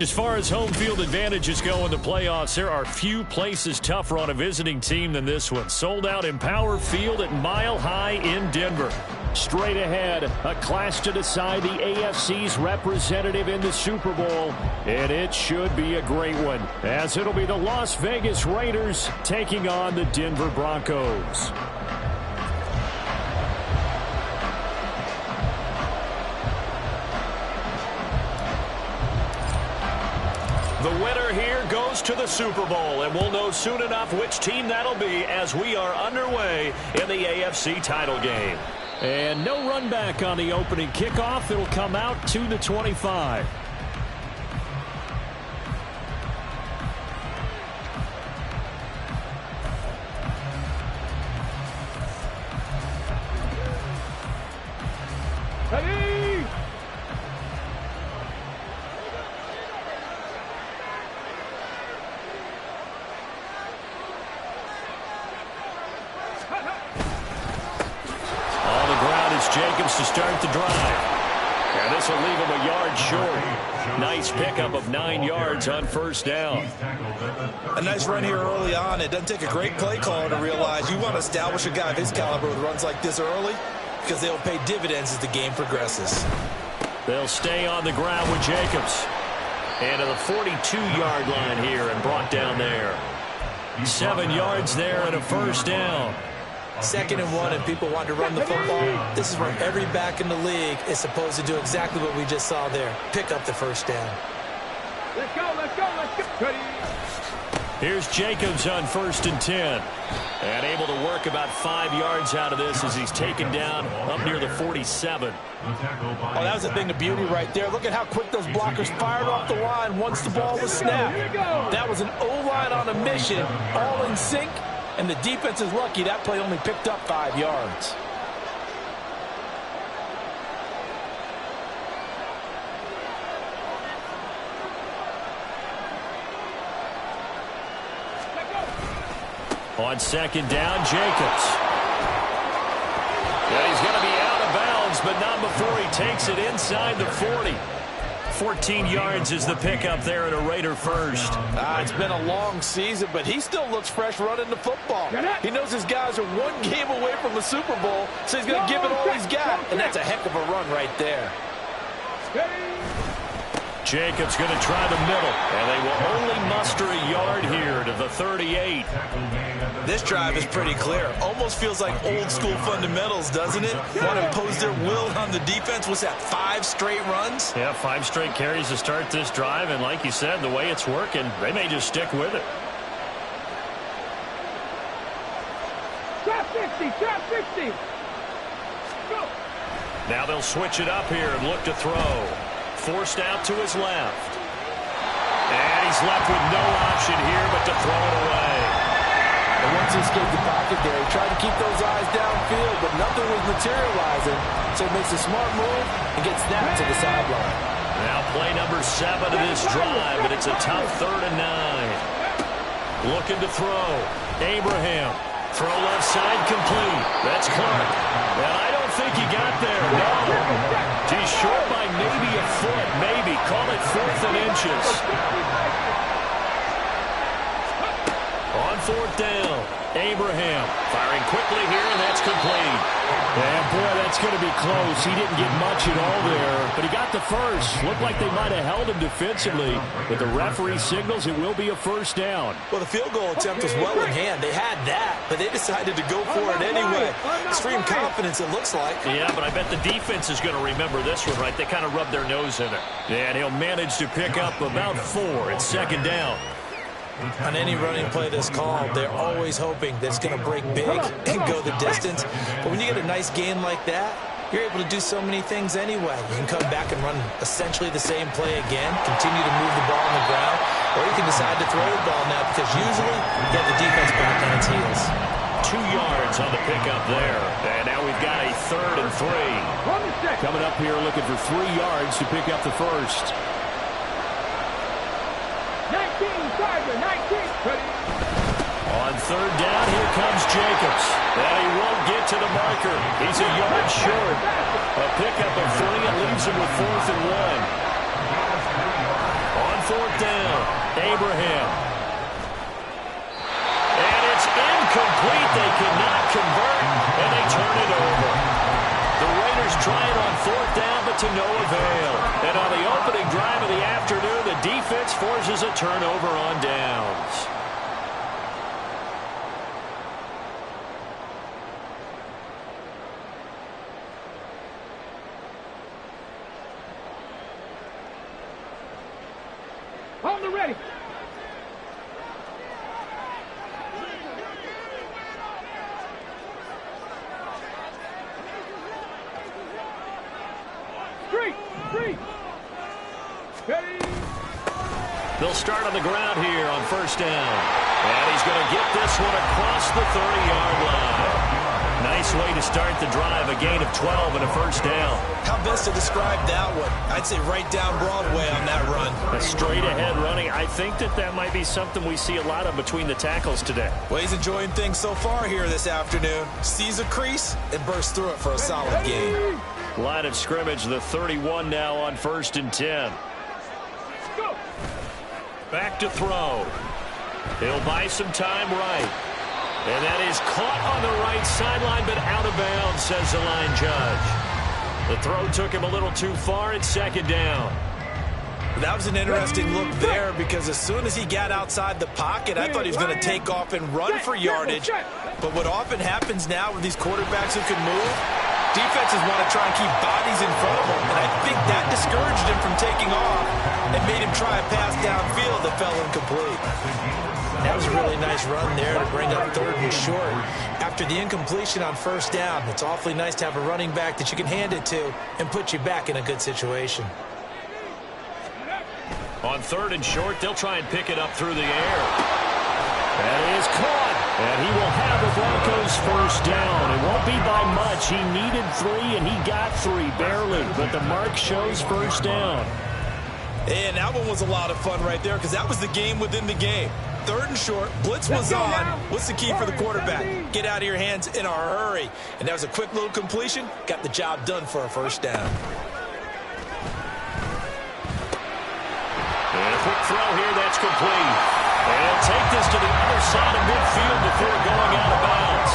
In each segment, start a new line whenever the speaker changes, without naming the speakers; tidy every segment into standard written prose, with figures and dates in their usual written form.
As far as home field advantages go in the playoffs, there are few places tougher on a visiting team than this one. Sold out Empower Field at Mile High in Denver. Straight ahead, a clash to decide the AFC's representative in the Super Bowl. And it should be a great one, as it'll be the Las Vegas Raiders taking on the Denver Broncos. The winner here goes to the Super Bowl, and we'll know soon enough which team that'll be as we are underway in the AFC title game. And no run back on the opening kickoff. It'll come out to the 25.
Ready?
Jacobs to start the drive. And this will leave him a yard short. Nice pickup of 9 yards on first down.
A nice run here early on. It doesn't take a great play caller to realize you want to establish a guy of his caliber with runs like this early because they'll pay dividends as the game progresses.
They'll stay on the ground with Jacobs. And to the 42-yard line here and brought down there. 7 yards there and a first down.
2nd and 1 and people want to run the football. This is where every back in the league is supposed to do exactly what we just saw there. Pick up the first down.
Let's go, let's go, let's go. Ready.
Here's Jacobs on 1st and 10. And able to work about 5 yards out of this as he's taken down up near the 47.
Oh, that was a thing of beauty right there. Look at how quick those blockers fired off the line once the ball was snapped. That was an O-line on a mission, all in sync. And the defense is lucky that play only picked up 5 yards.
On 2nd down, Jacobs. Yeah, he's going to be out of bounds, but not before he takes it inside the 40. 14 yards is the pickup there at a Raider first.
It's been a long season, but he still looks fresh running the football. He knows his guys are 1 game away from the Super Bowl, so he's going to give it all he's got, and that's a heck of a run right there.
Jacobs going to try the middle, and they will only muster a yard here to the 38.
This drive is pretty clear. Almost feels like old school fundamentals, doesn't it? Want to impose their will on the defense. What's that, 5 straight runs?
Yeah, 5 straight carries to start this drive, and like you said, the way it's working, they may just stick with it.
Trap 50, trap 50. Go.
Now they'll switch it up here and look to throw. Forced out to his left. And he's left with no option here but to throw it away.
And once he escaped the pocket there, he tried to keep those eyes downfield, but nothing was materializing. So he makes a smart move and gets that to the sideline.
Now play number 7 of this drive, but it's a tough 3rd and 9. Looking to throw. Abraham. Throw left side complete. That's Clark. And I don't think he got there. No. He's short by maybe a foot. Maybe. Call it 4th and inches. On 4th down. Abraham firing quickly here, and that's complete. And boy, that's going to be close. He didn't get much at all there, but he got the first. Looked like they might have held him defensively, but the referee signals it will be a first down.
Well, the field goal attempt was well in hand. They had that, but they decided to go for it anyway. Extreme confidence, it looks like.
Yeah, but I bet the defense is going to remember this one, right? They kind of rubbed their nose in it. And he'll manage to pick up about 4 at 2nd down.
On any running play that's called, they're always hoping that it's going to break big and go the distance. But when you get a nice gain like that, you're able to do so many things anyway. You can come back and run essentially the same play again, continue to move the ball on the ground, or you can decide to throw the ball now because usually you have the defense back on its heels.
2 yards on the pickup there. And now we've got a 3rd and 3. Coming up here looking for 3 yards to pick up the first.
19.
On 3rd down, here comes Jacobs. And he won't get to the marker. He's a yard short. A pickup of 3 and leaves him with 4th and 1. On 4th down. Abraham. And it's incomplete. They cannot convert, and they turn it over. The Raiders try it on 4th down, but to no avail. And on the opening drive of the afternoon, the defense forces a turnover on downs.
On the ready. Street. Ready.
They'll start on the ground here on 1st down. And he's going to get this one across the 30-yard line. Nice way to start the drive, a gain of 12 and a 1st down.
How best to describe that one? I'd say right down Broadway on that run.
A straight-ahead running. I think that might be something we see a lot of between the tackles today.
Well, he's enjoying things so far here this afternoon. Sees a crease and bursts through it for a solid gain.
Line of scrimmage, the 31 now on 1st and 10.
Go.
Back to throw. He'll buy some time right. And that is caught on the right sideline, but out of bounds, says the line judge. The throw took him a little too far at 2nd down.
That was an interesting look there because as soon as he got outside the pocket, I thought he was going to take off and run for yardage. But what often happens now with these quarterbacks who can move, defenses want to try and keep bodies in front of them. And I think that discouraged him from taking off and made him try a pass downfield that fell incomplete. That was a really nice run there to bring up 3rd and short. After the incompletion on 1st down, it's awfully nice to have a running back that you can hand it to and put you back in a good situation.
On 3rd and short, they'll try and pick it up through the air. That is caught. And he will have the Broncos 1st down. It won't be by much. He needed 3, and he got 3, barely. But the mark shows 1st down.
And that one was a lot of fun right there because that was the game within the game. 3rd and short, blitz was on. What's the key for the quarterback? Get out of your hands in a hurry. And that was a quick little completion. Got the job done for a 1st down.
And a quick throw here, that's complete. And he'll take this to the other side of midfield before going out of bounds.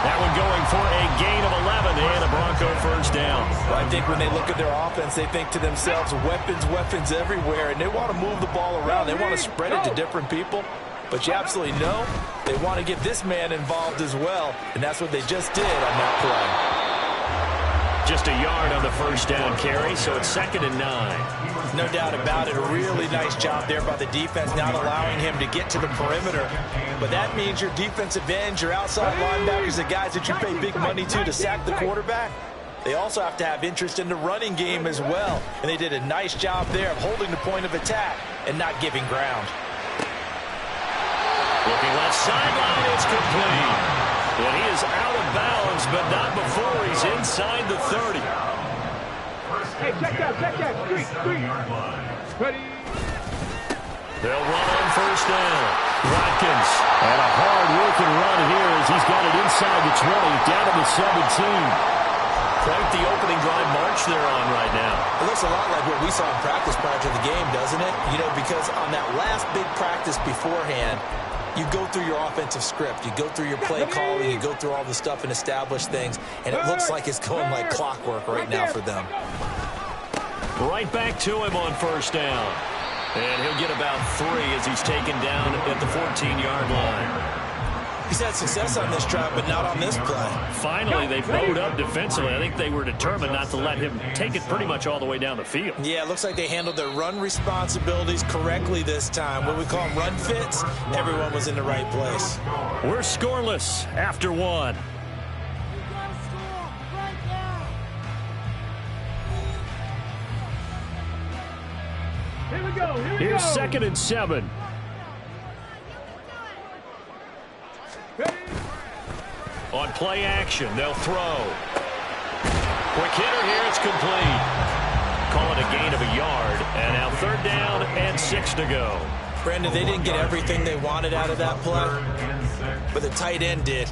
That one going for a gain of 11 and a Bronco 1st down.
Well, I think when they look at their offense, they think to themselves, weapons everywhere, and they want to move the ball around. They want to spread it to different people. But you absolutely know they want to get this man involved as well, and that's what they just did on that play.
Just a yard on the 1st down carry, so it's 2nd and 9.
No doubt about it. A really nice job there by the defense, not allowing him to get to the perimeter. But that means your defensive ends, your outside linebackers, the guys that you pay big money to sack the quarterback, they also have to have interest in the running game as well. And they did a nice job there of holding the point of attack and not giving ground.
Looking left sideline, it's complete. And he is out of bounds, but not before he's inside the 30.
Hey, check that. Street. Ready.
They'll run on 1st down. Watkins. And a hard-working run here as he's got it inside the 20, down to the 17. Quite the opening drive march they're on right now.
It looks a lot like what we saw in practice prior to the game, doesn't it? You know, because on that last big practice beforehand, you go through your offensive script. You go through your play calling. You go through all the stuff and establish things. And it looks like it's going like clockwork right now for them.
Right back to him on 1st down. And he'll get about 3 as he's taken down at the 14-yard line.
He's had success on this drive, but not on this play.
Finally, they bowed up defensively. I think they were determined not to let him take it pretty much all the way down the field.
Yeah, it looks like they handled their run responsibilities correctly this time. What we call them run fits, everyone was in the right place.
We're scoreless after 1.
Here we go.
Here's 2nd and 7. On play action, they'll throw. Quick hitter here, it's complete. Call it a gain of a yard, and now 3rd down and 6 to go.
Brandon, they didn't get everything they wanted out of that play, but the tight end did.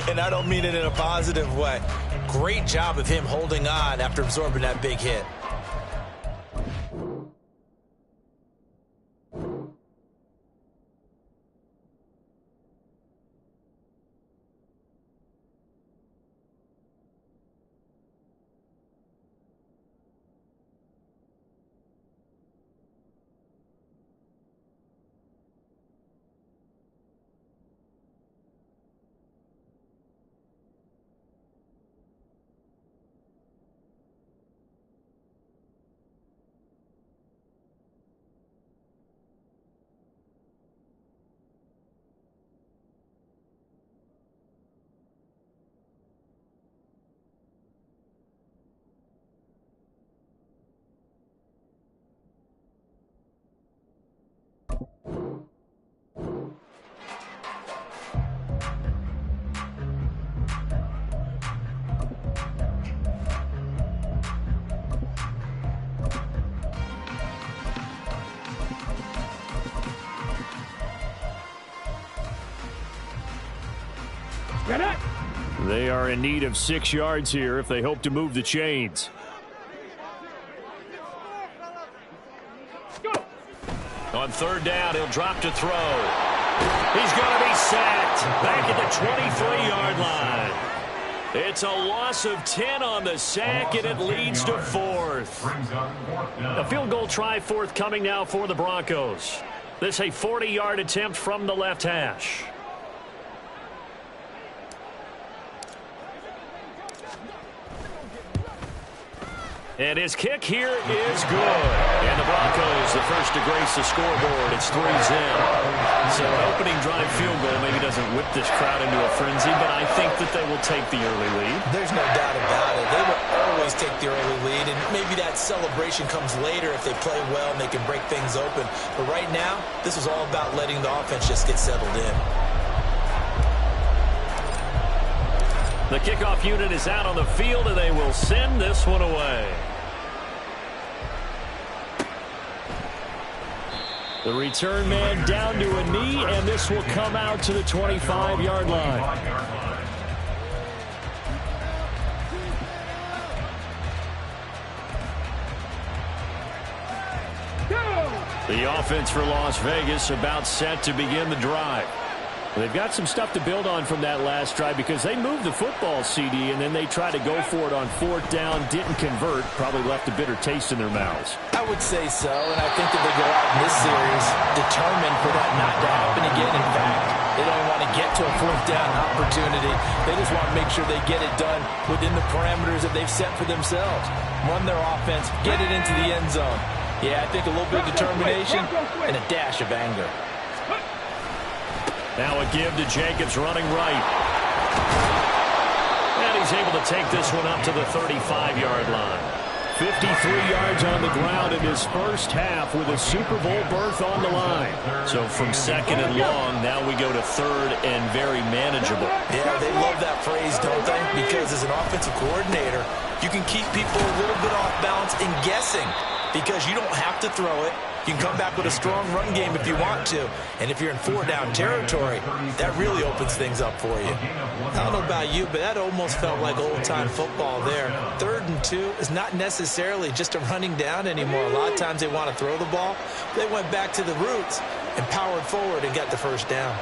And I don't mean it in a positive way. Great job of him holding on after absorbing that big hit.
Get it?
They are in need of 6 yards here if they hope to move the chains.
Go.
On third down, he'll drop to throw. He's going to be sacked back at the 23-yard line. It's a loss of 10 on the sack, and it leads to fourth. A field goal try forthcoming now for the Broncos. This a 40-yard attempt from the left hash. And his kick here is good. And the Broncos, the first to grace the scoreboard. It's 3-0. So an opening drive field goal maybe doesn't whip this crowd into a frenzy, but I think that they will take the early lead.
There's no doubt about it. They will always take the early lead, and maybe that celebration comes later if they play well and they can break things open. But right now, this is all about letting the offense just get settled in.
The kickoff unit is out on the field, and they will send this one away. The return man down to a knee, and this will come out to the 25-yard line. The offense for Las Vegas about set to begin the drive. They've got some stuff to build on from that last drive because they moved the football, CD, and then they tried to go for it on fourth down, didn't convert, probably left a bitter taste in their mouths.
I would say so, and I think that they go out in this series determined for that not to happen again. In fact, they don't want to get to a fourth down opportunity. They just want to make sure they get it done within the parameters that they've set for themselves. Run their offense, get it into the end zone. Yeah, I think a little bit of determination and a dash of anger.
Now a give to Jacobs running right. And he's able to take this one up to the 35-yard line. 53 yards on the ground in his first half with a Super Bowl berth on the line. So from second and long, now we go to third and very manageable.
Yeah, they love that phrase, don't they? Because as an offensive coordinator, you can keep people a little bit off balance and guessing because you don't have to throw it. You can come back with a strong run game if you want to. And if you're in four-down territory, that really opens things up for you. I don't know about you, but that almost felt like old-time football there. 3rd and 2 is not necessarily just a running down anymore. A lot of times they want to throw the ball. They went back to the roots and powered forward and got the first down.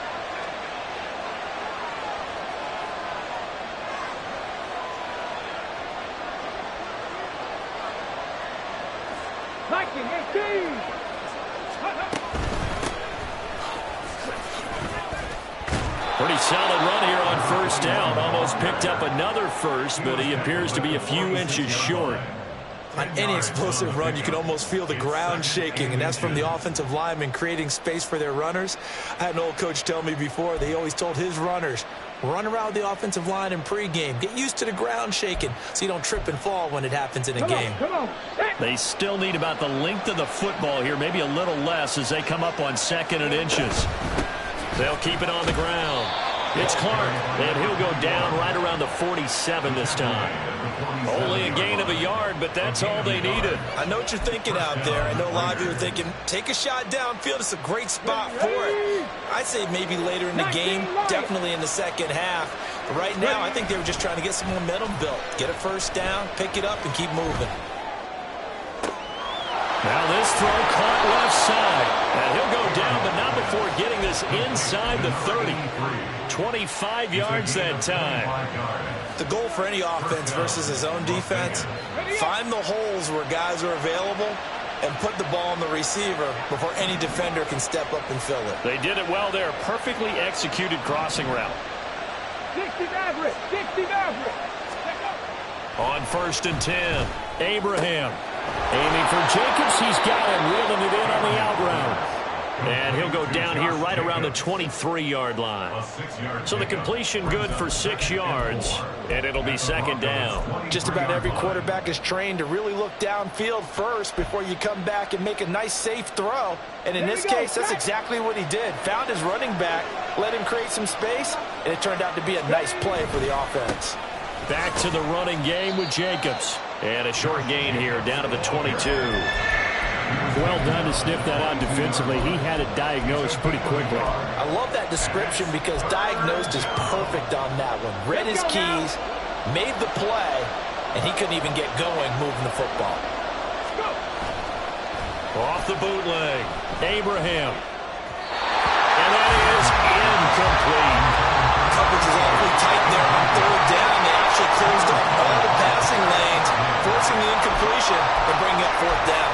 Pretty solid run here on first down. Almost picked up another first, but he appears to be a few inches short.
On any explosive run, you can almost feel the ground shaking, and that's from the offensive linemen creating space for their runners. I had an old coach tell me before, they always told his runners, run around the offensive line in pregame. Get used to the ground shaking so you don't trip and fall when it happens in a game.
They still need about the length of the football here, maybe a little less as they come up on 2nd and inches. They'll keep it on the ground. It's Clark, and he'll go down right around the 47 this time. Only a gain of a yard, but that's all they needed.
I know what you're thinking out there. I know a lot of you are thinking, take a shot downfield. It's a great spot for it. I'd say maybe later in the game, definitely in the second half. But right now, I think they were just trying to get some momentum built. Get a first down, pick it up, and keep moving.
Now this throw caught left side. And he'll go down, but not before getting this inside the 30. 25 yards that time.
The goal for any offense versus his own defense, find the holes where guys are available and put the ball on the receiver before any defender can step up and fill it.
They did it well there. Perfectly executed crossing route.
60 average. 60 average.
On 1st and 10, Abraham. Aiming for Jacobs. He's got him, reeling it in on the out route. And he'll go down here right around the 23-yard line. So the completion good for 6 yards, and it'll be 2nd down.
Just about every quarterback is trained to really look downfield first before you come back and make a nice, safe throw. And in this case, that's exactly what he did. Found his running back, let him create some space, and it turned out to be a nice play for the offense.
Back to the running game with Jacobs. And a short gain here down to the 22. Well done to sniff that out defensively. He had it diagnosed pretty quickly.
I love that description because diagnosed is perfect on that one. Read his keys, made the play, and he couldn't even get going moving the football.
Off the bootleg, Abraham. And that is incomplete.
Coverage is awfully tight there on third down. They actually closed off all the passing lanes, forcing the incompletion and bringing up fourth down.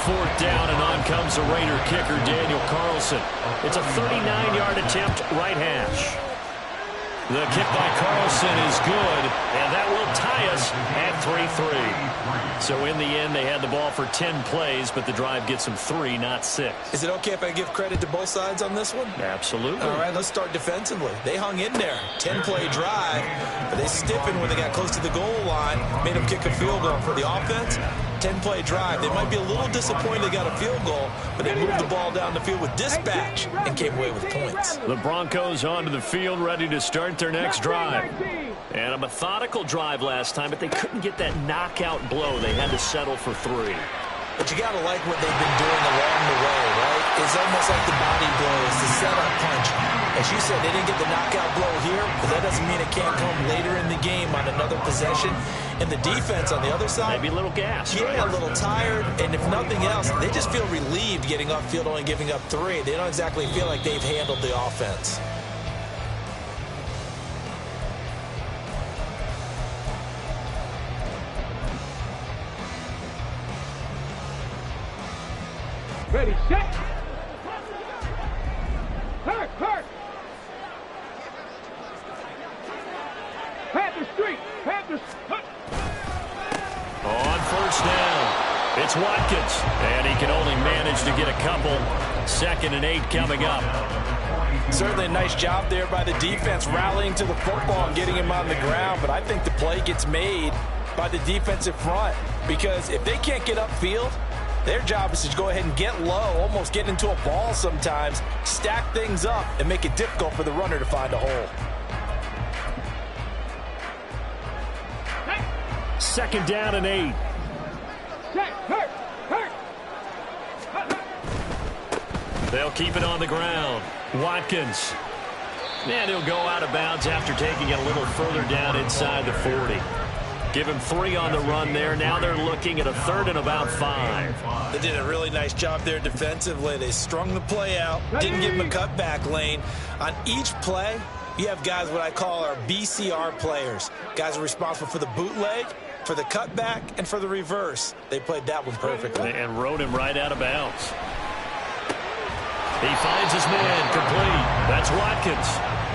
Fourth down, and on comes the Raider kicker, Daniel Carlson. It's a 39-yard attempt, right hash. The kick by Carlson is good, and that will tie us at 3-3. So in the end, they had the ball for 10 plays, but the drive gets them 3, not 6.
Is it okay if I give credit to both sides on this one?
Absolutely.
All right, let's start defensively. They hung in there. 10-play drive, but they stiffened when they got close to the goal line, made them kick a field goal. For the offense, 10-play drive. They might be a little disappointed they got a field goal, but they moved the ball down the field with dispatch and came away with points.
The Broncos onto the field, ready to start their next drive. And a methodical drive last time, but they couldn't get that knockout blow. They had to settle for 3.
But you got to like what they've been doing along the way, right? It's almost like the body blows, the setup punch. As you said, they didn't get the knockout blow here, but that doesn't mean it can't come later in the game on another possession. And the defense on the other side,
maybe a little gas,
yeah,
right?
A little tired. And if nothing else, they just feel relieved getting off field, only giving up 3. They don't exactly feel like they've handled the offense.
Ready, set. Hurt, hurt. Panther Street, Panther Street.
On first down, it's Watkins, and he can only manage to get a couple. 2nd and 8 coming up.
Certainly a nice job there by the defense rallying to the football and getting him on the ground, but I think the play gets made by the defensive front because if they can't get upfield, their job is to go ahead and get low, almost get into a ball sometimes, stack things up, and make it difficult for the runner to find a hole.
2nd down and 8.
Hurt, hurt.
They'll keep it on the ground. Watkins. And he'll go out of bounds after taking it a little further down inside the 40. Give him 3 on the run there. Now they're looking at a 3rd and about 5.
They did a really nice job there defensively. They strung the play out, didn't give him a cutback lane. On each play, you have guys what I call our BCR players. Guys are responsible for the bootleg, for the cutback, and for the reverse. They played that one perfectly.
And rode him right out of bounds. He finds his man complete. That's Watkins.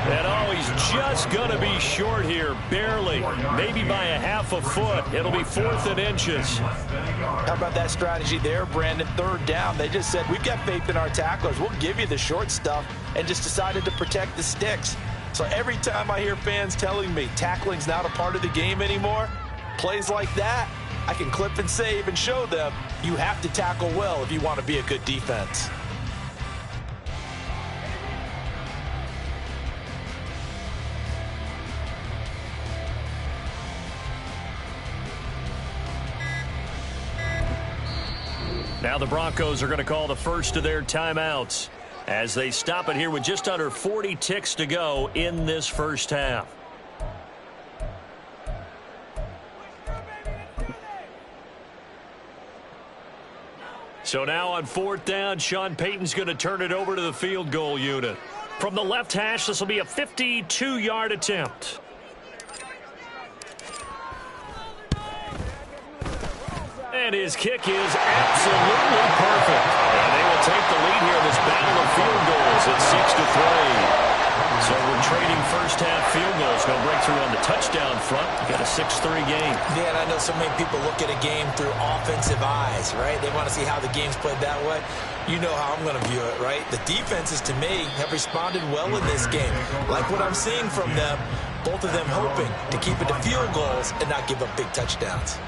And oh, he's just going to be short here, barely. Maybe by a half a foot. It'll be 4th and inches.
How about that strategy there, Brandon? 3rd down. They just said, we've got faith in our tacklers. We'll give you the short stuff, and just decided to protect the sticks. So every time I hear fans telling me tackling's not a part of the game anymore, plays like that, I can clip and save and show them you have to tackle well if you want to be a good defense.
Now the Broncos are going to call the first of their timeouts as they stop it here with just under 40 ticks to go in this first half. So now on 4th down, Sean Payton's going to turn it over to the field goal unit. From the left hash, this will be a 52-yard attempt. And his kick is absolutely perfect. And they will take the lead here in this battle of field goals at 6-3. So we're trading first half field goals. No breakthrough on the touchdown front. Got a 6-3 game.
Yeah, and I know so many people look at a game through offensive eyes, right? They want to see how the game's played that way. You know how I'm going to view it, right? The defenses, to me, have responded well in this game. Like what I'm seeing from them, both of them hoping to keep it to field goals and not give up big touchdowns.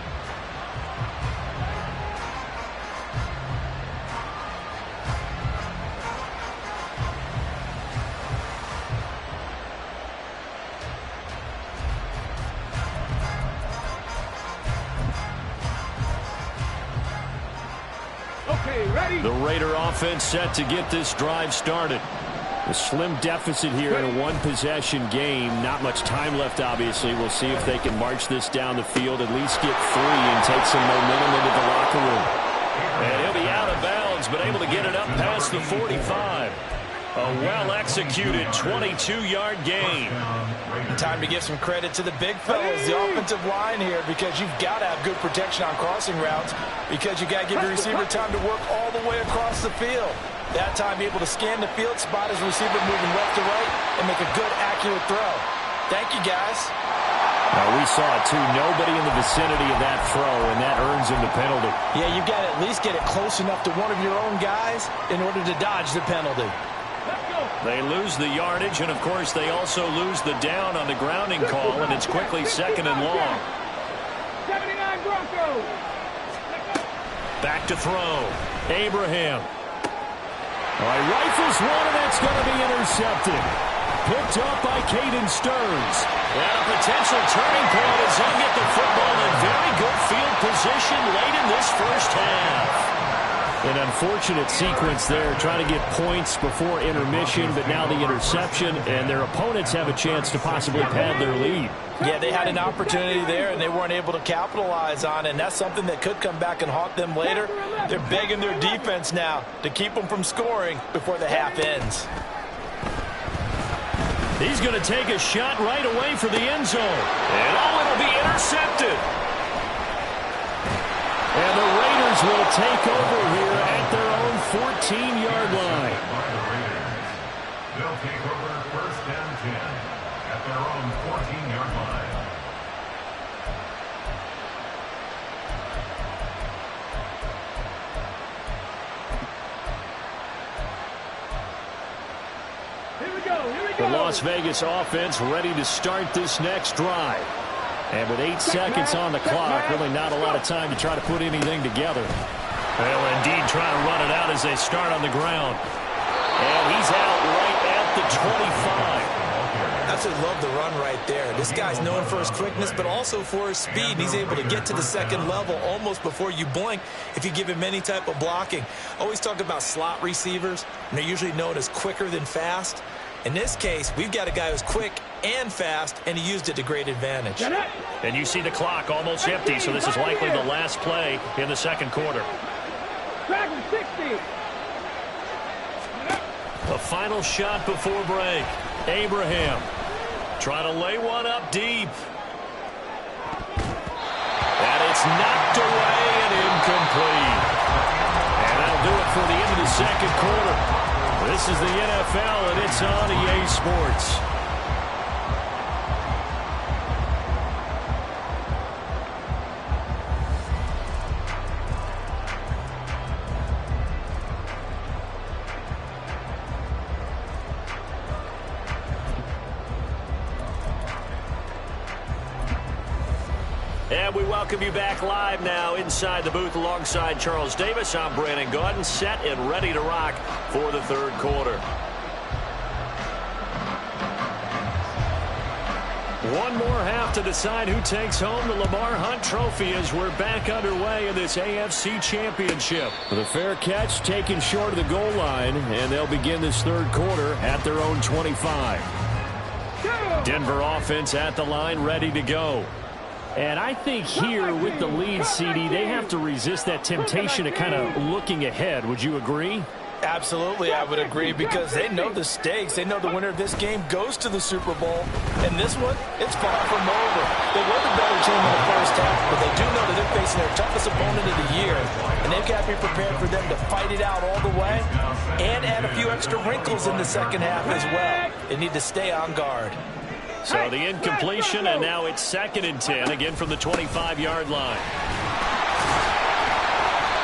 Okay, ready?
The Raider offense set to get this drive started. A slim deficit here in a one-possession game. Not much time left, obviously. We'll see if they can march this down the field, at least get free and take some momentum into the locker room. And he'll be out of bounds, but able to get it up past the 45. A well-executed 22-yard gain.
Time to give some credit to the big fellas, the offensive line here, because you've got to have good protection on crossing routes, because you got to give your receiver time to work all the way across the field. That time, be able to scan the field, spot his receiver moving left to right, and make a good, accurate throw. Thank you, guys.
We saw it, too. Nobody in the vicinity of that throw, and that earns him the penalty.
Yeah, you've got to at least get it close enough to one of your own guys in order to dodge the penalty.
They lose the yardage, and, of course, they also lose the down on the grounding call, and it's quickly second and long.
79 Broncos.
Back to throw. Abraham. All right, rifles one, and that's going to be intercepted. Picked up by Caden Stearns. And a potential turning point as he'll get the football in very good field position late in this first half. An unfortunate sequence there, trying to get points before intermission, but now the interception, and their opponents have a chance to possibly pad their lead.
Yeah, they had an opportunity there, and they weren't able to capitalize on it, and that's something that could come back and haunt them later. They're begging their defense now to keep them from scoring before the half ends.
He's going to take a shot right away for the end zone. And it'll be intercepted. And the Raiders will take over here at their own 14-yard line.
They'll take over first and 10 at their own 14-yard line.
Here we go.
The Las Vegas offense ready to start this next drive. And with 8 seconds on the clock, really not a lot of time to try to put anything together. Well, indeed, trying to run it out as they start on the ground. And he's out right at the 25.
Absolutely love the run right there. This guy's known for his quickness, but also for his speed. He's able to get to the second level almost before you blink if you give him any type of blocking. Always talk about slot receivers, and they're usually known as quicker than fast. In this case, we've got a guy who's quick and fast, and he used it to great advantage.
And you see the clock almost empty, so this is likely the last play in the second quarter.
Dragon 60.
The final shot before break. Abraham trying to lay one up deep. And it's knocked away and incomplete. And that'll do it for the end of the second quarter. This is the NFL, and it's on EA Sports. And we welcome you back live now inside the booth alongside Charles Davis. I'm Brandon Gaudin, set and ready to rock for the third quarter. One more half to decide who takes home the Lamar Hunt Trophy as we're back underway in this AFC Championship. The fair catch taken short of the goal line, and they'll begin this third quarter at their own 25. Denver offense at the line, ready to go. And I think here with the lead, CD, they have to resist that temptation of kind of looking ahead. Would you agree?
Absolutely, I would agree, because they know the stakes. They know the winner of this game goes to the Super Bowl. And this one, it's far from over. They were the better team in the first half, but they do know that they're facing their toughest opponent of the year. And they've got to be prepared for them to fight it out all the way and add a few extra wrinkles in the second half as well. They need to stay on guard.
So the incompletion, and now it's 2nd and 10, again from the 25-yard line.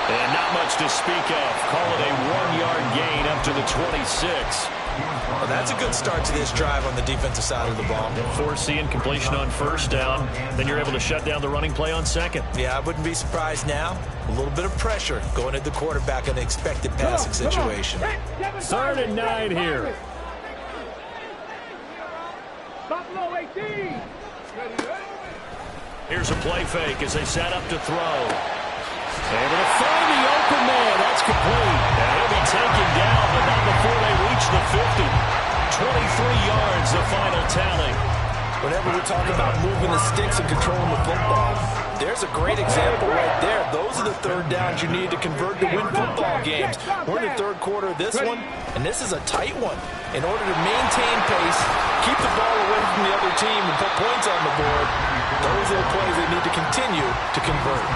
And not much to speak of. Call it a 1-yard gain up to the 26.
Well, that's a good start to this drive on the defensive side of the ball.
Force the incompletion on first down. Then you're able to shut down the running play on second.
Yeah, I wouldn't be surprised now. A little bit of pressure going at the quarterback in an expected passing situation.
3rd and 9 here.
Buffalo 18.
Here's a play fake as they set up to throw. Able to find the open man. That's
Whenever we talk about moving the sticks and controlling the football, there's a great example right there. Those are the third downs you need to convert to win football games. We're in the third quarter of this one, and this is a tight one. In order to maintain pace, keep the ball away from the other team, and put points on the board, those are the plays they need to continue to convert.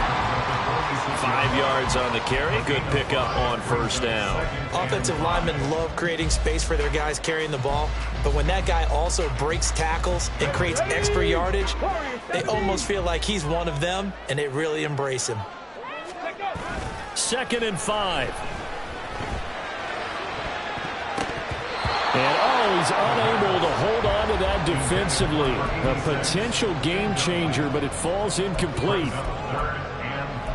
5 yards on the carry. Good pickup on first down.
Offensive linemen love creating space for their guys carrying the ball, but when that guy also breaks tackles and creates extra yardage, they almost feel like he's one of them, and they really embrace him.
2nd and 5. And he's unable to hold on to that defensively. A potential game changer, but it falls incomplete.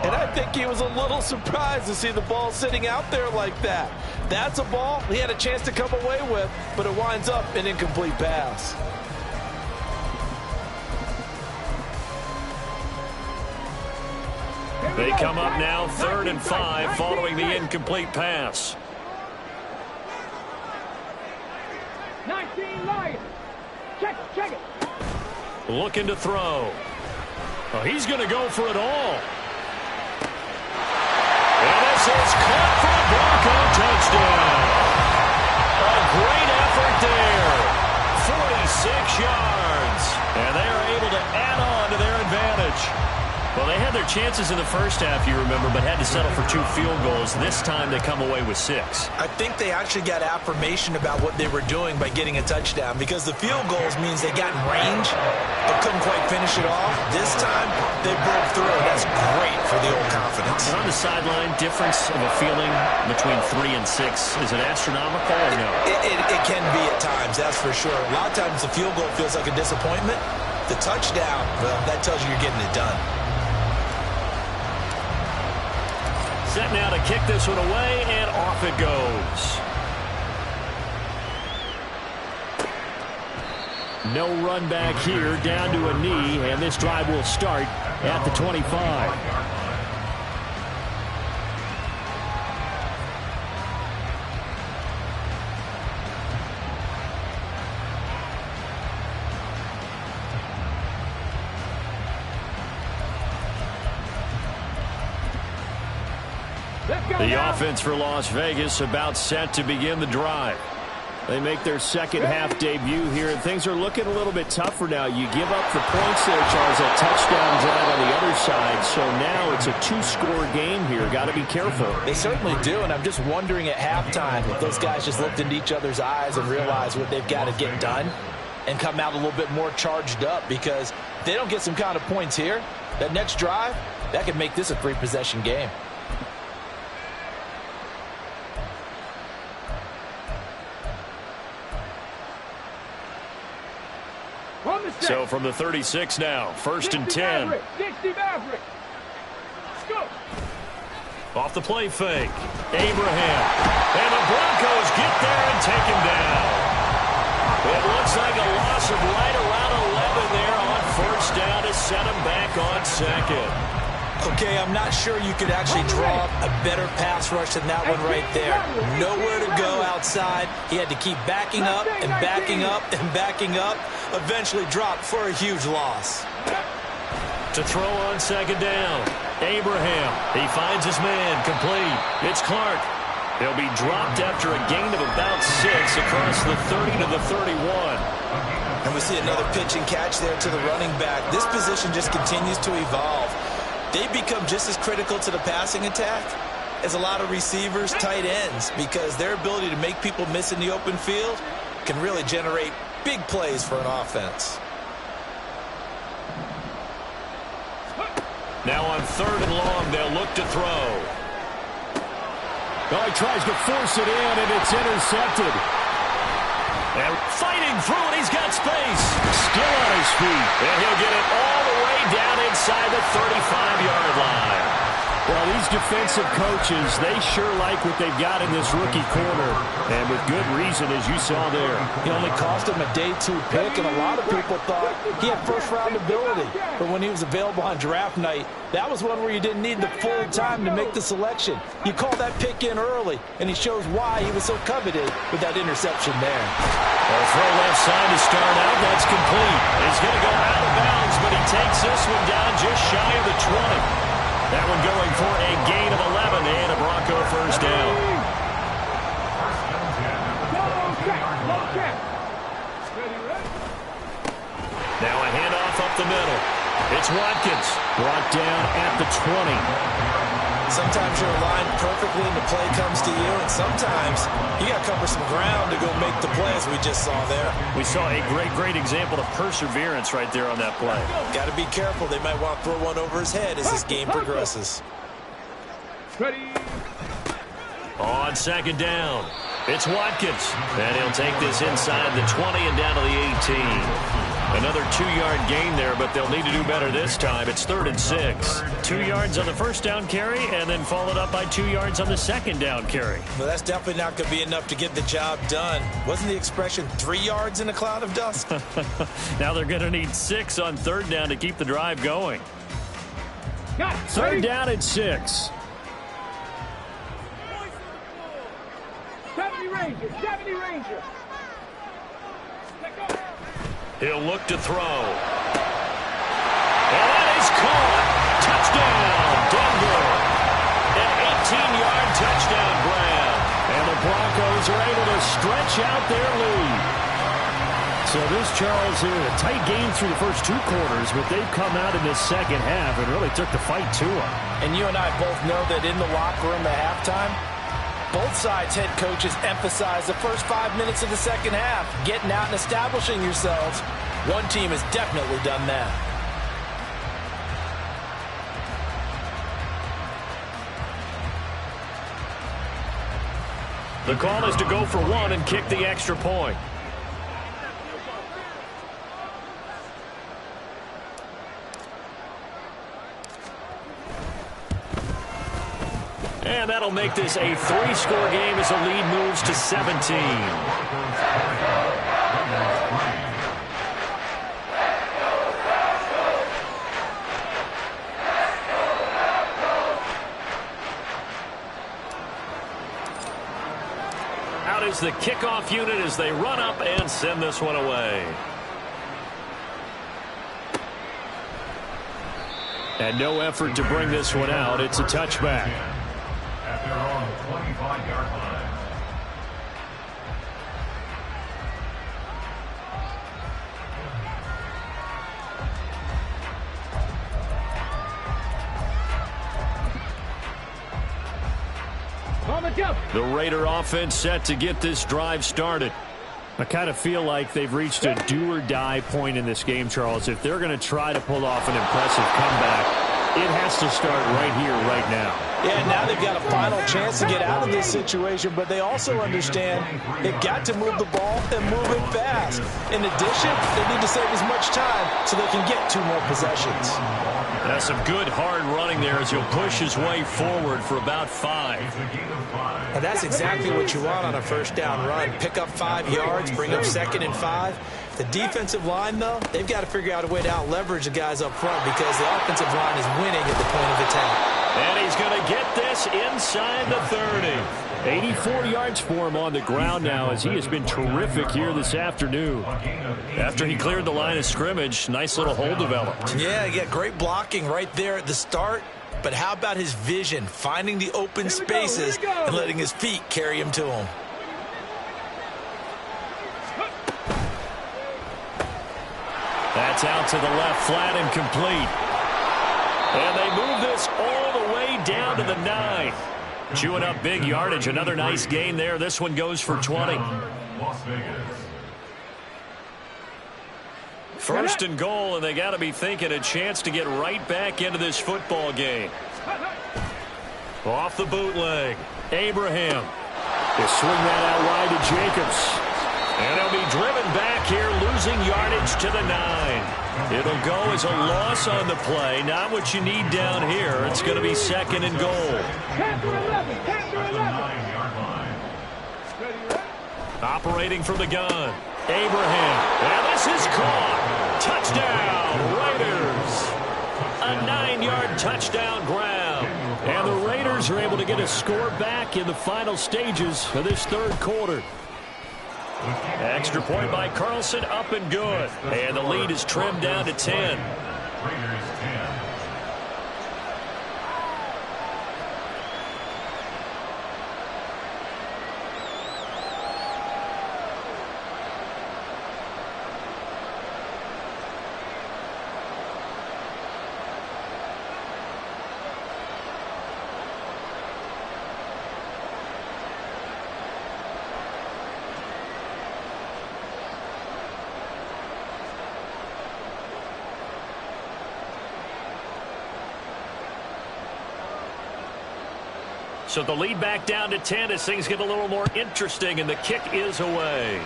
And I think he was a little surprised to see the ball sitting out there like that. That's a ball he had a chance to come away with, but it winds up an incomplete pass.
They come up now 3rd and 5 following the incomplete pass.
19 Lions. Check it.
Looking to throw. Oh, he's going to go for it all. And this is caught for a Bronco touchdown. A great effort there. 46 yards. And they are able to add on to their advantage. Well, they had their chances in the first half, you remember, but had to settle for 2 field goals. This time they come away with 6.
I think they actually got affirmation about what they were doing by getting a touchdown, because the field goals means they got in range but couldn't quite finish it off. This time they broke through. That's great for the old confidence.
And on the sideline, difference of a feeling between 3 and 6. Is it astronomical or no?
It can be at times, that's for sure. A lot of times the field goal feels like a disappointment. The touchdown, well, that tells you you're getting it done.
Set now to kick this one away, and off it goes. No run back here, down to a knee, and this drive will start at the 25. The offense for Las Vegas about set to begin the drive. They make their second half debut here, and things are looking a little bit tougher now. You give up the points there, Charles, that touchdown drive on the other side. So now it's a 2-score game here. Got to be careful.
They certainly do, and I'm just wondering at halftime if those guys just looked into each other's eyes and realized what they've got to get done and come out a little bit more charged up, because if they don't get some kind of points here, that next drive, that could make this a 3-possession game.
So from the 36 now, 1st and 10. Off the play fake. Abraham. And the Broncos get there and take him down. It looks like a loss of right around 11 there on 1st down to set him back on 2nd.
Okay, I'm not sure you could actually draw up a better pass rush than that one right there. Nowhere to go outside. He had to keep backing up and backing up and backing up. Eventually dropped for a huge loss.
To throw on 2nd down. Abraham. He finds his man. Complete. It's Clark. He'll be dropped after a gain of about 6 across the 30 to the 31.
And we see another pitch and catch there to the running back. This position just continues to evolve. They become just as critical to the passing attack as a lot of receivers, tight ends, because their ability to make people miss in the open field can really generate big plays for an offense.
Now on 3rd and long, they'll look to throw. Oh, he tries to force it in, and it's intercepted. And fighting through it, he's got space. Still on his feet. And he'll get it all the way down inside the 35-yard line. Well, these defensive coaches, they sure like what they've got in this rookie corner, and with good reason, as you saw there.
He only cost him a day 2 pick, and a lot of people thought he had first-round ability. But when he was available on draft night, that was one where you didn't need the full time to make the selection. You call that pick in early, and he shows why he was so coveted with that interception there.
Well, throw left side to start out. That's complete. He's going to go out of bounds, but he takes this one down just shy of the 20. That one going for a gain of 11 and a Bronco first down. Now a handoff up the middle. It's Watkins, brought down at the 20.
Sometimes you're aligned perfectly and the play comes to you, and sometimes you got to cover some ground to go make the play, as we just saw there.
We saw a great example of perseverance right there on that play.
Got to be careful. They might want to throw one over his head as this game progresses.
Ready.
On second down, it's Watkins. And he'll take this inside the 20 and down to the 18. Another 2-yard gain there, but they'll need to do better this time. It's 3rd and 6. 2 yards on the first down carry, and then followed up by 2 yards on the second down carry.
Well, that's definitely not going to be enough to get the job done. Wasn't the expression 3 yards in a cloud of dust?
Now they're going to need 6 on 3rd down to keep the drive going.
Got it.
3rd down at 6.
70 Ranger. 70 Ranger.
He'll look to throw. And that is caught. Touchdown, Denver. An 18-yard touchdown grab. And the Broncos are able to stretch out their lead. So this, Charles, here, a tight game through the first 2 quarters, but they've come out in this second half and really took the fight to them.
And you and I both know that in the locker room at halftime, both sides' head coaches emphasize the first 5 minutes of the second half, getting out and establishing yourselves. One team has definitely done that.
The call is to go for 1 and kick the extra point. And that'll make this a 3-score game as the lead moves to 17. Out is the kickoff unit as they run up and send this one away. And no effort to bring this one out. It's a touchback.
At their own 25-yard line.
The Raider offense set to get this drive started. I kind of feel like they've reached a do-or-die point in this game, Charles. If they're going to try to pull off an impressive comeback, it has to start right here, right now.
Yeah, now they've got a final chance to get out of this situation, but they also understand they've got to move the ball and move it fast. In addition, they need to save as much time so they can get 2 more possessions.
That's some good hard running there as he'll push his way forward for about 5.
And that's exactly what you want on a first down run. Pick up 5 yards, bring up 2nd and 5. The defensive line, though, they've got to figure out a way to out-leverage the guys up front because the offensive line is winning at the point of attack.
And he's going to get this inside the 30. 84 yards for him on the ground now as he has been terrific here this afternoon. After he cleared the line of scrimmage, nice little hole developed.
Yeah, great blocking right there at the start. But how about his vision, finding the open spaces and letting his feet carry him to him?
That's out to the left, flat and complete. And they move this all the way down to the 9. Chewing up big yardage. Another nice gain there. This one goes for 20.
Las Vegas.
First and goal, and they got to be thinking a chance to get right back into this football game. Off the bootleg. Abraham. They swing that out wide to Jacobs. And they'll be driven back here, losing yardage to the 9. It'll go as a loss on the play. Not what you need down here. It's going to be 2nd and goal.
10 to 11. 10 to 11.
9-yard line.
Operating from the gun. Abraham. And this is caught. Touchdown, Raiders. A 9-yard touchdown grab. And the Raiders are able to get a score back in the final stages of this 3rd quarter. Extra point by Carlson, up and good. And the lead is trimmed down to 10.
Raiders 10.
So the lead back down to 10 as things get a little more interesting, and the kick is away.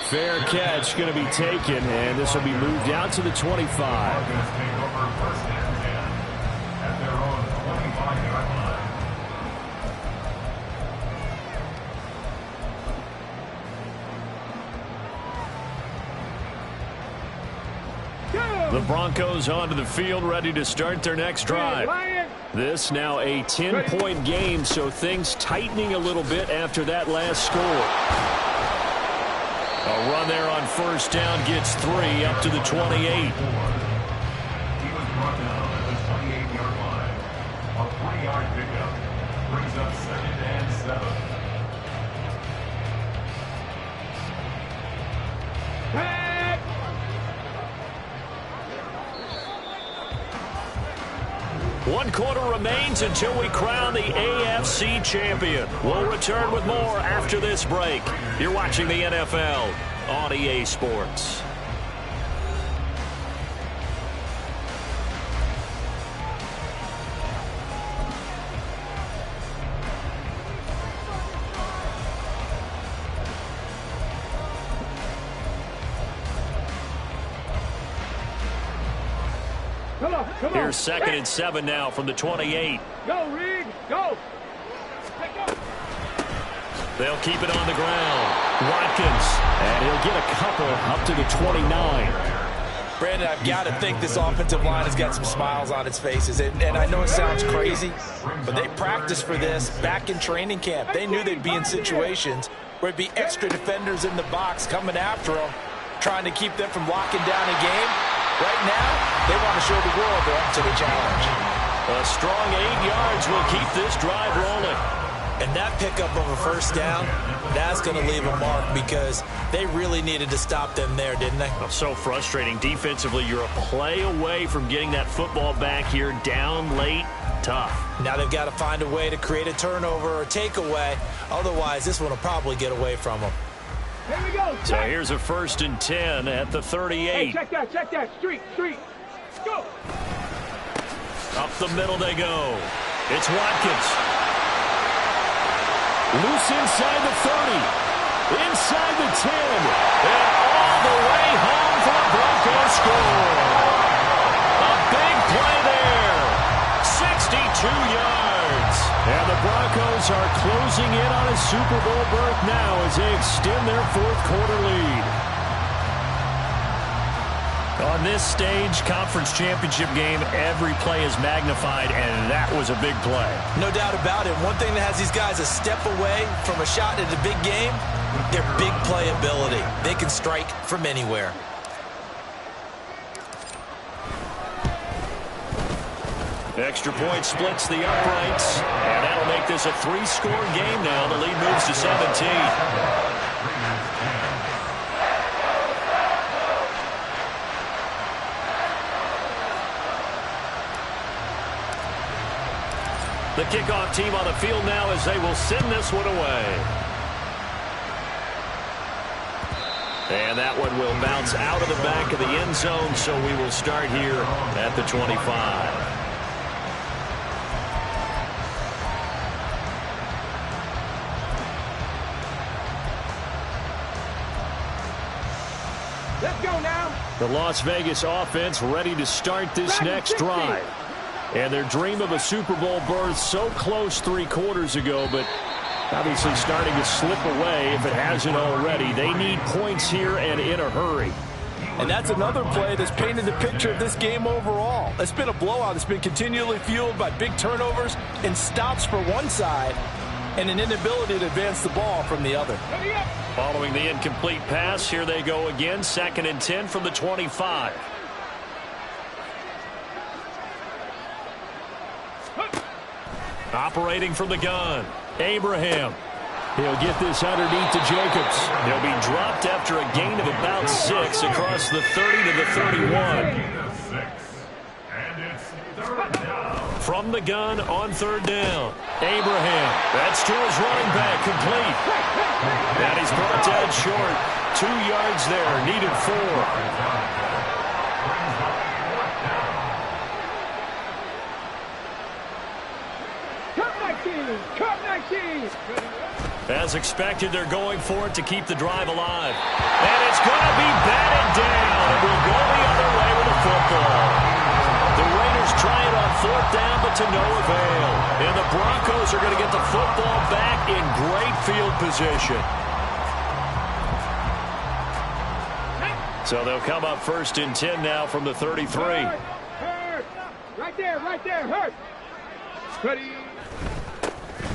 Fair catch going to be taken, and this will be moved out to the 25.
Falcons take over 1st and 10 at their own 25-yard line.
The Broncos onto the field, ready to start their next drive. This now a 10-point game, so things tightening a little bit after that last score. A run there on 1st down gets 3 up to the 28.
He was brought down at the 28-yard line. A 3-yard pickup brings up 2nd and 7.
One quarter remains until we crown the AFC champion. We'll return with more after this break. You're watching the NFL on EA Sports. Here's 2nd and 7 now from the 28.
Go, Reed. Go.
They'll keep it on the ground. Watkins. And he'll get a couple up to the 29.
Brandon, I've got to think this offensive line has got some smiles on its faces. And I know it sounds crazy, but they practiced for this back in training camp. They knew they'd be in situations where it'd be extra defenders in the box coming after them, trying to keep them from locking down a game. Right now, they want to show the world they're up to the challenge.
A strong 8 yards will keep this drive rolling.
And that pickup of a 1st down, that's going to leave a mark because they really needed to stop them there, didn't they?
So frustrating. Defensively, you're a play away from getting that football back here down late. Tough.
Now they've got to find a way to create a turnover or takeaway. Otherwise, this one will probably get away from them.
Here we go.
So here's a 1st and 10 at the 38.
Hey, check that. Check that. Street. Go.
Up the middle they go. It's Watkins. Loose inside the 30. Inside the 10. And all the way home for a Broncos score. A big play there. 62 yards. And the Broncos are closing in on a Super Bowl berth now as they extend their 4th quarter lead. On this stage, conference championship game, every play is magnified, and that was a big play.
No doubt about it. One thing that has these guys a step away from a shot at a big game, their big play ability. They can strike from anywhere.
Extra point splits the uprights, and that'll make this a 3-score game now. The lead moves to 17. The kickoff team on the field now as they will send this one away. And that one will bounce out of the back of the end zone, so we will start here at the 25.
Let's go now.
The Las Vegas offense ready to start this next drive. And their dream of a Super Bowl berth so close 3 quarters ago, but obviously starting to slip away if it hasn't already. They need points here and in a hurry.
And that's another play that's painted the picture of this game overall. It's been a blowout. It's been continually fueled by big turnovers and stops for one side and an inability to advance the ball from the other.
Following the incomplete pass, here they go again. 2nd and 10 from the 25. Operating from the gun, Abraham. He'll get this underneath to Jacobs. He'll be dropped after a gain of about 6 across the 30 to the 31. From the gun on 3rd down. Abraham. That's to his running back, complete. And he's brought down short. 2 yards there, needed 4. As expected, they're going for it to keep the drive alive. And it's going to be batted down. It will go the other way with the football. The Raiders try it on 4th down, but to no avail. And the Broncos are going to get the football back in great field position. So they'll come up 1st and 10 now from the 33.
Hurt. Right there, hurt. Ready.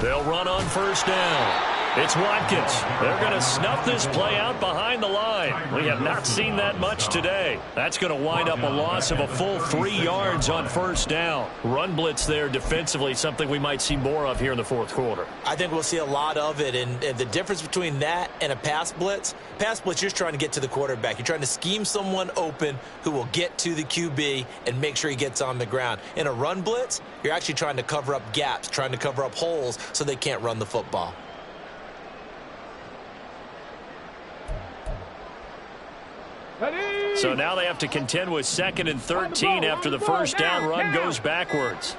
They'll run on 1st down. It's Watkins. They're going to snuff this play out behind the line. We have not seen that much today. That's going to wind up a loss of a full 3 yards on 1st down. Run blitz there defensively, something we might see more of here in the 4th quarter.
I think we'll see a lot of it, and the difference between that and a pass blitz, you're just trying to get to the quarterback. You're trying to scheme someone open who will get to the QB and make sure he gets on the ground. In a run blitz, you're actually trying to cover up gaps, trying to cover up holes so they can't run the football.
So now they have to contend with 2nd and 13 after the 1st down run goes backwards.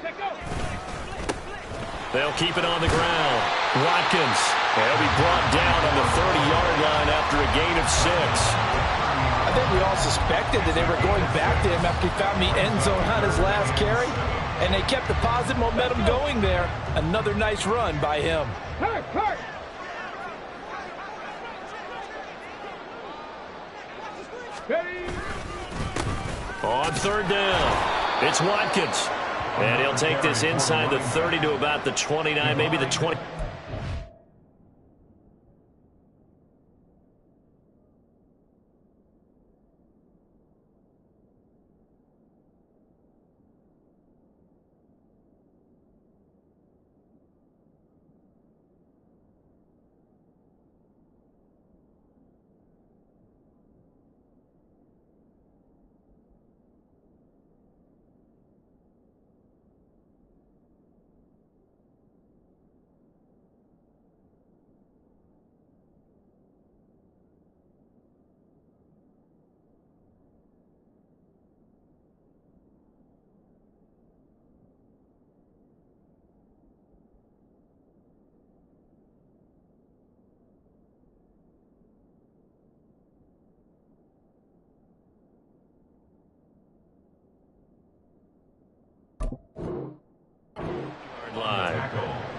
They'll keep it on the ground. Watkins. They'll be brought down on the 30-yard line after a gain of 6.
I think we all suspected that they were going back to him after he found the end zone on his last carry, and they kept the positive momentum going there. Another nice run by him.
Hurt.
On 3rd down, it's Watkins. And he'll take this inside the 30 to about the 29, maybe the 20.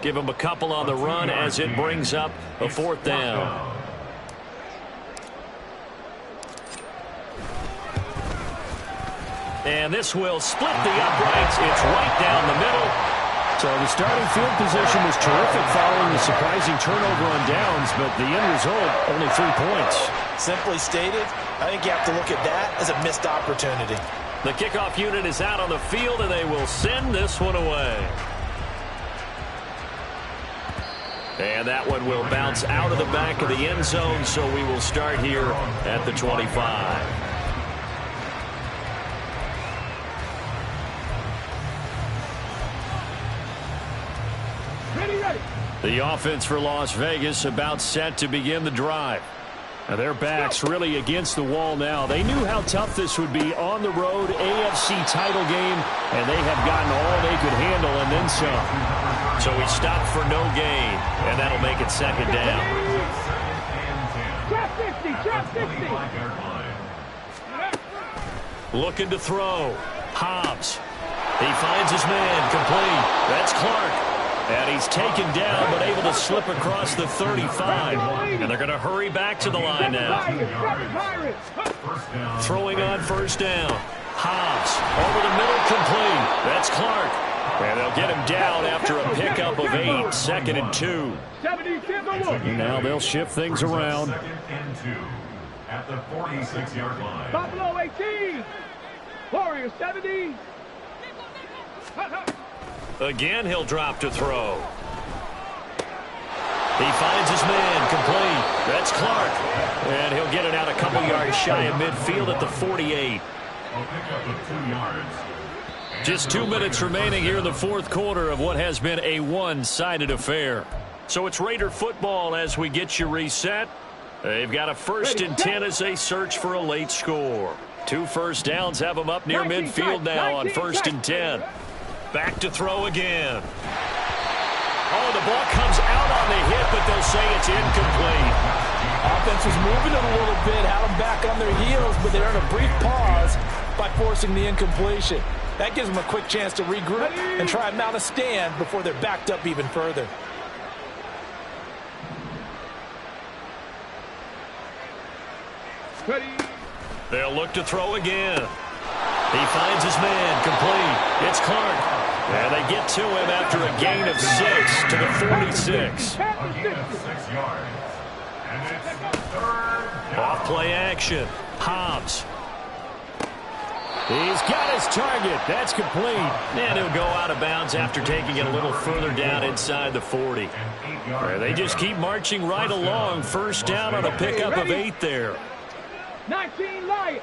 Give him a couple on the run as it brings up a 4th down. And this will split the uprights. It's right down the middle. So the starting field position was terrific following the surprising turnover on downs, but the end result, only 3 points.
Simply stated, I think you have to look at that as a missed opportunity.
The kickoff unit is out on the field, and they will send this one away. And that one will bounce out of the back of the end zone, so we will start here at the 25.
Ready.
The offense for Las Vegas about set to begin the drive. Now their backs really against the wall now. They knew how tough this would be on the road, AFC title game, and they have gotten all they could handle and then some. So he stopped for no gain, and that'll make it 2nd down.
Drop 50.
Looking to throw. Hobbs. He finds his man. Complete. That's Clark. And he's taken down, but able to slip across the 35. And they're going to hurry back to the line now. Throwing on first down. Hobbs over the middle, complete. That's Clark. And they'll get him down after a pickup of 8. 2nd and 2. Now they'll shift things around.
2nd and 2 at the 46-yard line.
Buffalo 18. Warriors 70.
Again, he'll drop to throw. He finds his man, complete. That's Clark. And he'll get it out a couple yards shy of midfield at the 48.
A pickup of 2 yards.
Just 2 minutes remaining here in the fourth quarter of what has been a one-sided affair. So it's Raider football as we get you reset. They've got a 1st and 10 as they search for a late score. 2 first downs have them up near midfield now on 1st and 10. Back to throw again. Oh, the ball comes out on the hit, but they'll say it's incomplete.
Offense was moving it a little bit, had them back on their heels, but they earned a brief pause by forcing the incompletion. That gives them a quick chance to regroup and try and mount a stand before they're backed up even further.
They'll look to throw again. He finds his man, complete. It's Clark. And they get to him after a gain of 6 to the 46.
A gain of 6 yards. And it's 3rd down.
Off play action. Hobbs. He's got his target. That's complete. And he'll go out of bounds after taking it a little further down inside the 40. They just keep marching right along. First down on a pickup of 8 there.
19 Lions.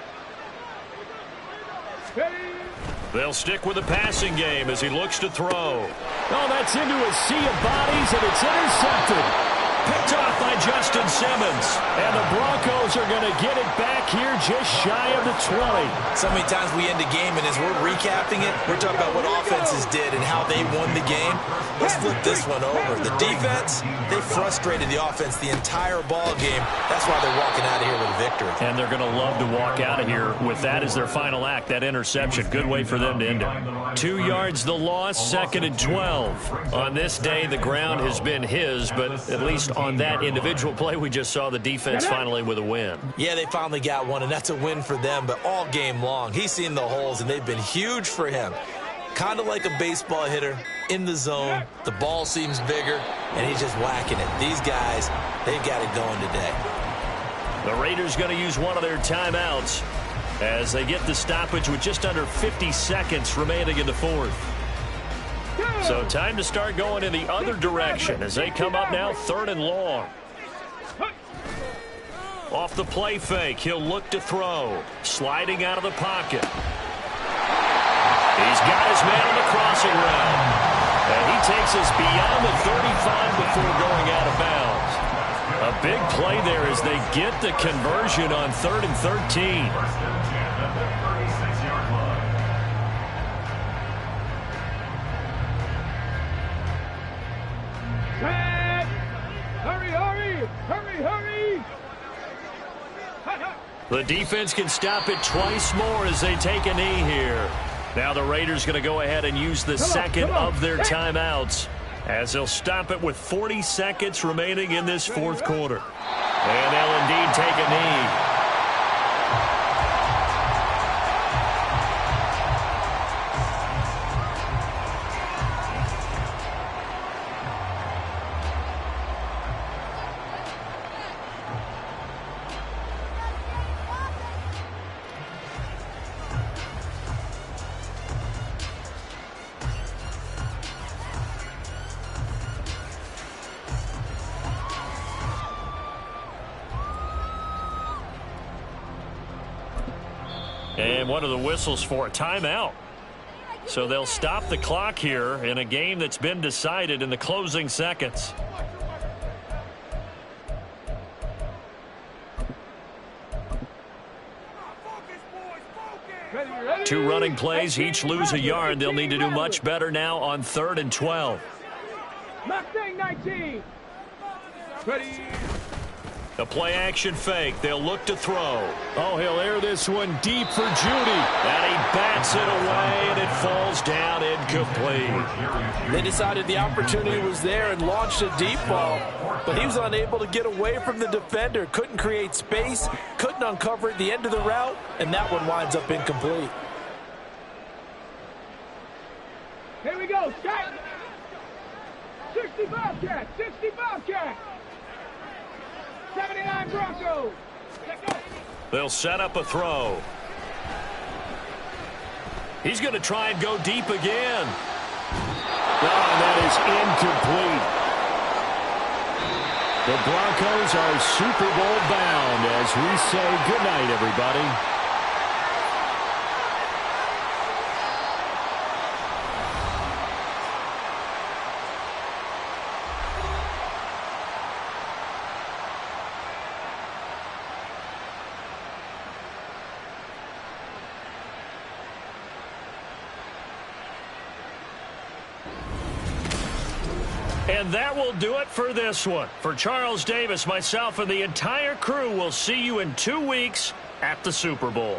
They'll stick with the passing game as he looks to throw. Oh, that's into a sea of bodies, and it's intercepted. Picked off by Justin Simmons. And the Broncos are going to get it back here just shy of the 20.
So many times we end a game, and as we're recapping it, we're talking about what offenses did and how they won the game. Let's flip this one over. The defense, they frustrated the offense the entire ball game. That's why they're walking out of here with a victory.
And they're going to love to walk out of here with that as their final act, that interception. Good way for them to end it. 2 yards the loss, 2nd and 12. On this day, the ground has been his, but at least on that individual play, we just saw the defense finally with a win.
Yeah, they finally got one, and that's a win for them, but all game long, he's seen the holes, and they've been huge for him. Kind of like a baseball hitter in the zone. The ball seems bigger, and he's just whacking it. These guys, they've got it going today.
The Raiders going to use one of their timeouts as they get the stoppage with just under 50 seconds remaining in the fourth. So time to start going in the other direction as they come up now 3rd and long. Off the play fake, he'll look to throw. Sliding out of the pocket. He's got his man on the crossing route. And he takes us beyond the 35 before going out of bounds. A big play there as they get the conversion on 3rd and 13.
Hurry, hurry! Hurry, hurry!
The defense can stop it twice more as they take a knee here. Now the Raiders going to go ahead and use the second of their timeouts as they'll stop it with 40 seconds remaining in this fourth quarter. And they'll indeed take a knee. And one of the whistles for a timeout. So they'll stop the clock here in a game that's been decided in the closing seconds. Two running plays, each lose a yard. They'll need to do much better now on 3rd and 12.
Mustang 19. Ready.
A play-action fake. They'll look to throw. Oh, he'll air this one deep for Judy. And he bats it away, and it falls down incomplete.
They decided the opportunity was there and launched a deep ball, but he was unable to get away from the defender. Couldn't create space, couldn't uncover at the end of the route, and that one winds up incomplete.
Here we go, set. 65 cat, 65 cat. 79 Broncos.
They'll set up a throw. He's going to try and go deep again. Oh, and that is incomplete. The Broncos are Super Bowl bound as we say goodnight, everybody. And that will do it for this one. For Charles Davis, myself, and the entire crew, will see you in 2 weeks at the Super Bowl.